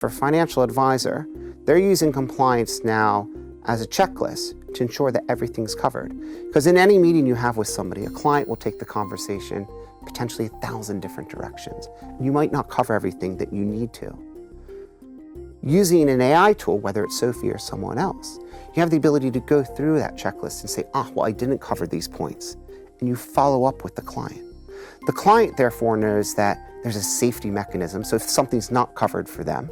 For a financial advisor, they're using compliance now as a checklist to ensure that everything's covered. Because in any meeting you have with somebody, a client will take the conversation potentially 1,000 different directions. You might not cover everything that you need to. Using an AI tool, whether it's Sophie or someone else, you have the ability to go through that checklist and say, well, I didn't cover these points. And you follow up with the client. The client, therefore, knows that there's a safety mechanism. So if something's not covered for them,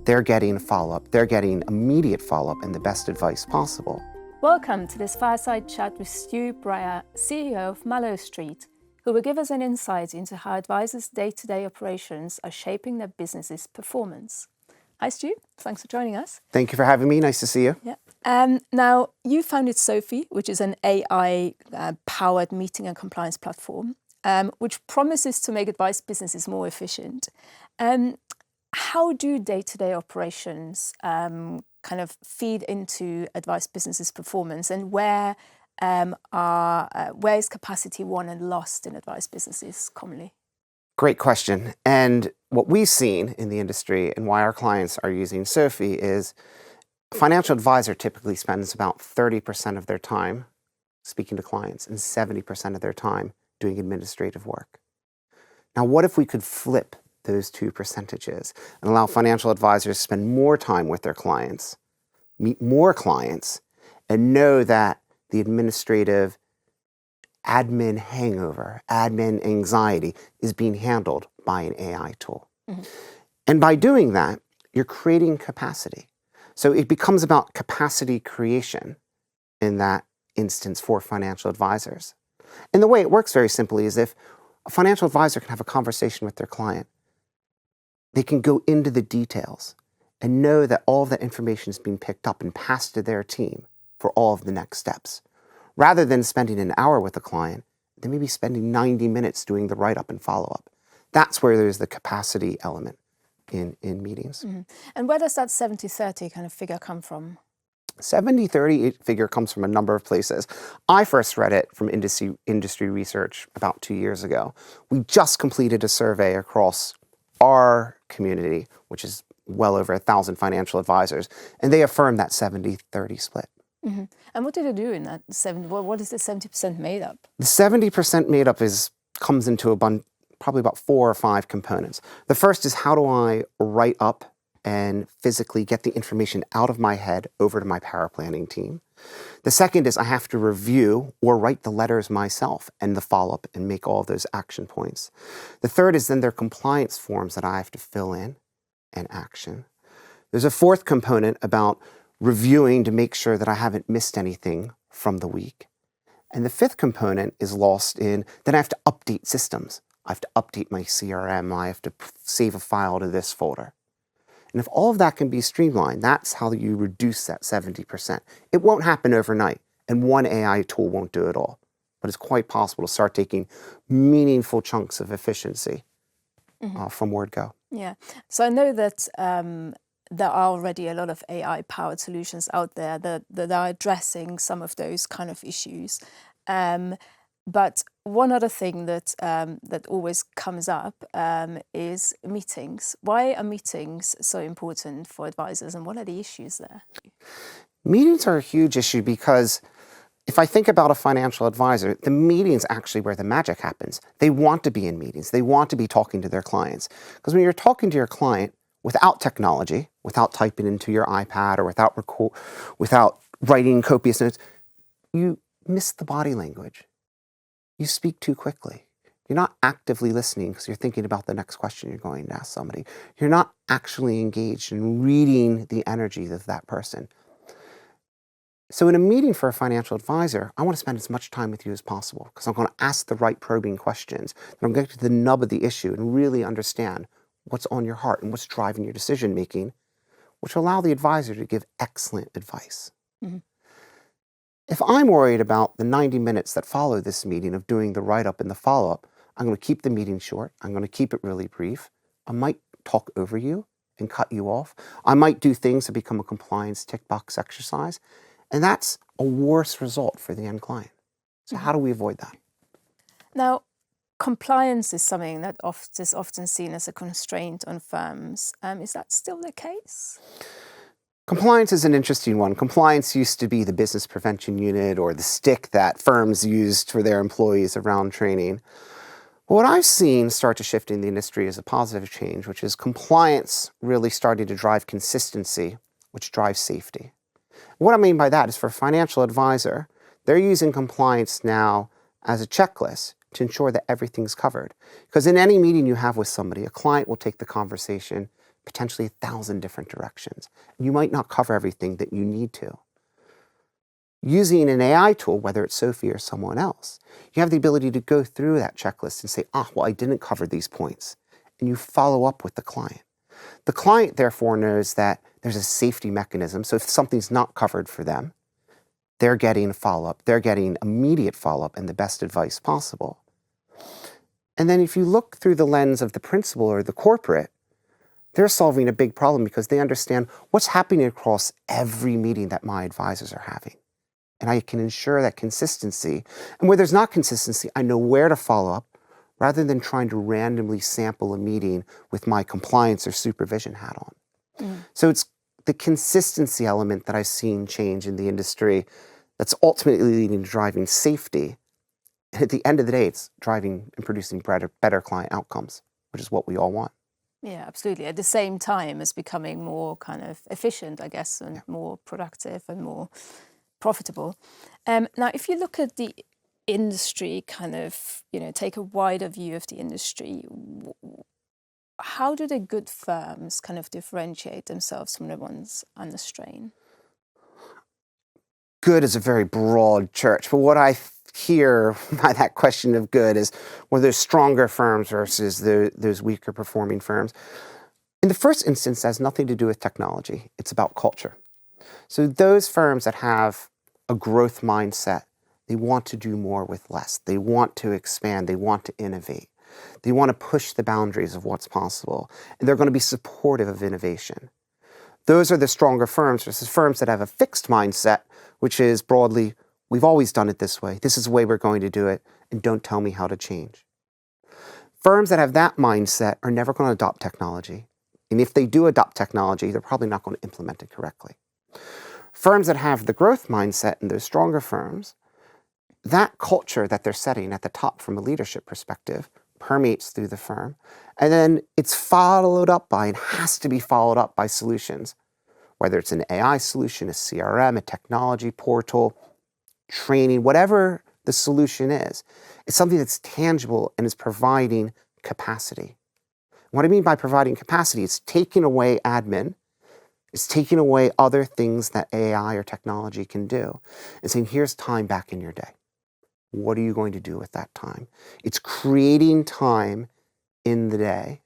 they're getting follow-up. They're getting immediate follow-up and the best advice possible. Welcome to this Fireside Chat with Stu Breyer, CEO of Mallowstreet, who will give us an insight into how advisors' day-to-day operations are shaping their business's performance. Hi, Stu. Thanks for joining us. Thank you for having me. Nice to see you. Yeah. Now, you founded Sophie, which is an AI-powered meeting and compliance platform, which promises to make advice businesses more efficient. How do day-to-day operations kind of feed into advice businesses' performance, and where is capacity won and lost in advice businesses commonly? Great question. And what we've seen in the industry and why our clients are using Sophie is a financial advisor typically spends about 30% of their time speaking to clients and 70% of their time doing administrative work. Now, what if we could flip those two percentages and allow financial advisors to spend more time with their clients, meet more clients, and know that the administrative admin hangover, admin anxiety is being handled by an AI tool. Mm-hmm. And by doing that, you're creating capacity. So it becomes about capacity creation in that instance for financial advisors. And the way it works very simply is if a financial advisor can have a conversation with their client, they can go into the details and know that all of that information is being picked up and passed to their team for all of the next steps. Rather than spending an hour with a client, they may be spending 90 minutes doing the write-up and follow-up. That's where there's the capacity element in meetings. Mm-hmm. And where does that 70-30 kind of figure come from? 70-30 figure comes from a number of places. I first read it from industry research about 2 years ago. We just completed a survey across our community, which is well over 1,000 financial advisors, and they affirmed that 70-30 split. Mm-hmm. And what do they do in that 70? What is the 70% made up? The 70% made up comes into probably about 4 or 5 components. The first is, how do I write up and physically get the information out of my head over to my paraplanning team? The second is I have to review or write the letters myself and the follow-up and make all of those action points. The third is then their compliance forms that I have to fill in and action. There's a fourth component about reviewing to make sure that I haven't missed anything from the week. And the fifth component is lost in, then I have to update systems. I have to update my CRM. I have to save a file to this folder. And if all of that can be streamlined, that's how you reduce that 70%. It won't happen overnight, and one AI tool won't do it all. But it's quite possible to start taking meaningful chunks of efficiency from word go. Yeah. So I know that there are already a lot of AI-powered solutions out there that are addressing some of those kind of issues. But one other thing that always comes up is meetings. Why are meetings so important for advisors, and what are the issues there? Meetings are a huge issue because if I think about a financial advisor, the meeting's actually where the magic happens. They want to be in meetings. They want to be talking to their clients. Because when you're talking to your client without technology, without typing into your iPad or without writing copious notes, you miss the body language. You speak too quickly. You're not actively listening because you're thinking about the next question you're going to ask somebody. You're not actually engaged in reading the energy of that person. So in a meeting for a financial advisor, I want to spend as much time with you as possible because I'm going to ask the right probing questions. And I'm going to get to the nub of the issue and really understand what's on your heart and what's driving your decision making, which will allow the advisor to give excellent advice. Mm-hmm. If I'm worried about the 90 minutes that follow this meeting of doing the write-up and the follow-up, I'm going to keep the meeting short. I'm going to keep it really brief. I might talk over you and cut you off. I might do things that become a compliance tick box exercise. And that's a worse result for the end client. So how do we avoid that? Now, compliance is something that is often seen as a constraint on firms. Is that still the case? Compliance is an interesting one. Compliance used to be the business prevention unit or the stick that firms used for their employees around training. What I've seen start to shift in the industry is a positive change, which is compliance really starting to drive consistency, which drives safety. What I mean by that is for a financial advisor, they're using compliance now as a checklist to ensure that everything's covered. Because in any meeting you have with somebody, a client will take the conversation potentially 1,000 different directions. You might not cover everything that you need to. Using an AI tool, whether it's Sophie or someone else, you have the ability to go through that checklist and say, well, I didn't cover these points. And you follow up with the client. The client, therefore, knows that there's a safety mechanism. So if something's not covered for them, they're getting follow-up. They're getting immediate follow-up and the best advice possible. And then if you look through the lens of the principal or the corporate, they're solving a big problem because they understand what's happening across every meeting that my advisors are having. And I can ensure that consistency. And where there's not consistency, I know where to follow up rather than trying to randomly sample a meeting with my compliance or supervision hat on. So it's the consistency element that I've seen change in the industry that's ultimately leading to driving safety. And at the end of the day, it's driving and producing better client outcomes, which is what we all want. Yeah, absolutely. At the same time as becoming more kind of efficient, I guess, and more productive and more profitable. Now, if you look at the industry, kind of, take a wider view of the industry, how do the good firms kind of differentiate themselves from the ones under strain? Good is a very broad church, but what I hear by that question of good is, well, there's stronger firms versus those weaker performing firms. In the first instance, that has nothing to do with technology. It's about culture. So those firms that have a growth mindset, they want to do more with less. They want to expand. They want to innovate. They want to push the boundaries of what's possible. And they're going to be supportive of innovation. Those are the stronger firms versus firms that have a fixed mindset, which is broadly, we've always done it this way. This is the way we're going to do it, and don't tell me how to change. Firms that have that mindset are never going to adopt technology. And if they do adopt technology, they're probably not going to implement it correctly. Firms that have the growth mindset and those stronger firms, that culture that they're setting at the top from a leadership perspective permeates through the firm. And then it's followed up by, and has to be followed up by solutions, whether it's an AI solution, a CRM, a technology portal, training, whatever the solution is. It's something that's tangible and is providing capacity. What I mean by providing capacity, it's taking away admin, it's taking away other things that AI or technology can do, and saying, here's time back in your day. What are you going to do with that time? It's creating time in the day.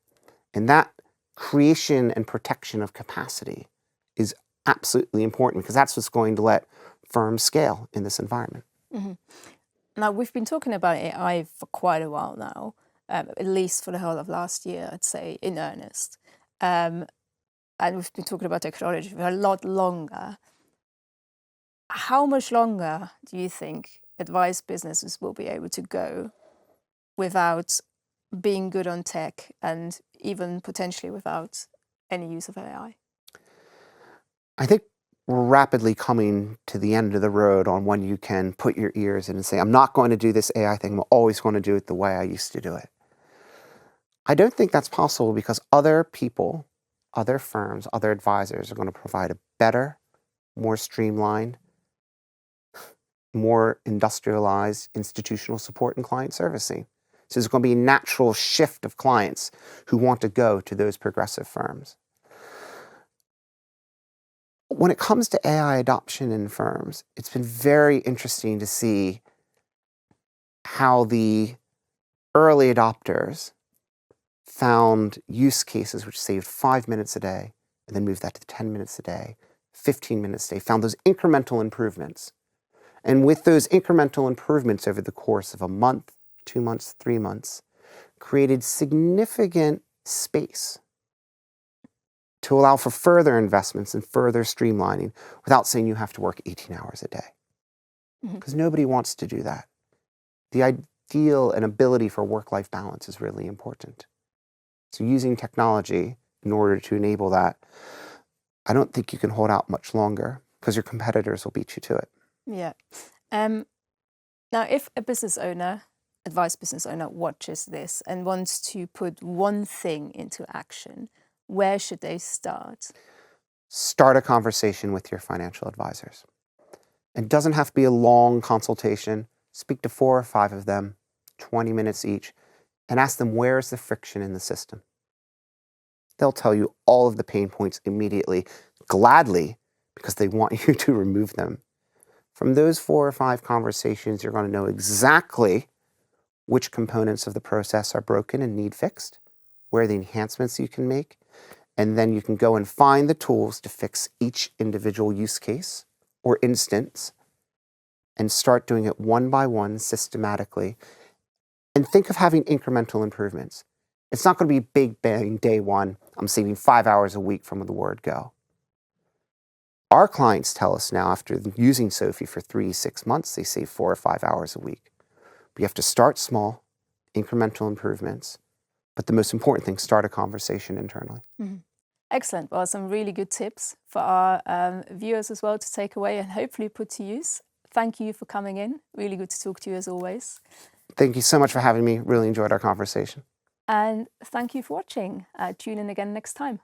And that creation and protection of capacity is absolutely important because that's what's going to let firms scale in this environment. Mm-hmm. Now, we've been talking about AI for quite a while now, at least for the whole of last year, I'd say, in earnest. And we've been talking about technology for a lot longer. How much longer do you think advice businesses will be able to go without being good on tech and even potentially without any use of AI? I think we're rapidly coming to the end of the road on when you can put your ears in and say, I'm not going to do this AI thing. I'm always going to do it the way I used to do it. I don't think that's possible because other people, other firms, other advisors are going to provide a better, more streamlined, more industrialized institutional support and client servicing. So there's going to be a natural shift of clients who want to go to those progressive firms. When it comes to AI adoption in firms, it's been very interesting to see how the early adopters found use cases which saved 5 minutes a day and then moved that to 10 minutes a day, 15 minutes a day, found those incremental improvements. And with those incremental improvements over the course of a month, 2 months, 3 months, created significant space to allow for further investments and further streamlining without saying you have to work 18 hours a day. Because nobody wants to do that. feel an ability for work-life balance is really important. So using technology in order to enable that, I don't think you can hold out much longer because your competitors will beat you to it. Yeah. Now, if a business owner, advice business owner, watches this and wants to put one thing into action, where should they start? Start a conversation with your financial advisors. It doesn't have to be a long consultation. Speak to 4 or 5 of them, 20 minutes each, and ask them where's the friction in the system. They'll tell you all of the pain points immediately, gladly, because they want you to remove them. From those 4 or 5 conversations, you're going to know exactly which components of the process are broken and need fixed, where the enhancements you can make, and then you can go and find the tools to fix each individual use case or instance and start doing it one by one systematically. And think of having incremental improvements. It's not going to be big bang day one. I'm saving 5 hours a week from the word go. Our clients tell us now, after using Sophie for 3 to 6 months, they save 4 or 5 hours a week. But you have to start small, incremental improvements. But the most important thing, start a conversation internally. Mm-hmm. Excellent. Well, some really good tips for our viewers as well to take away and hopefully put to use. Thank you for coming in. Really good to talk to you as always. Thank you so much for having me. Really enjoyed our conversation. And thank you for watching. Tune in again next time.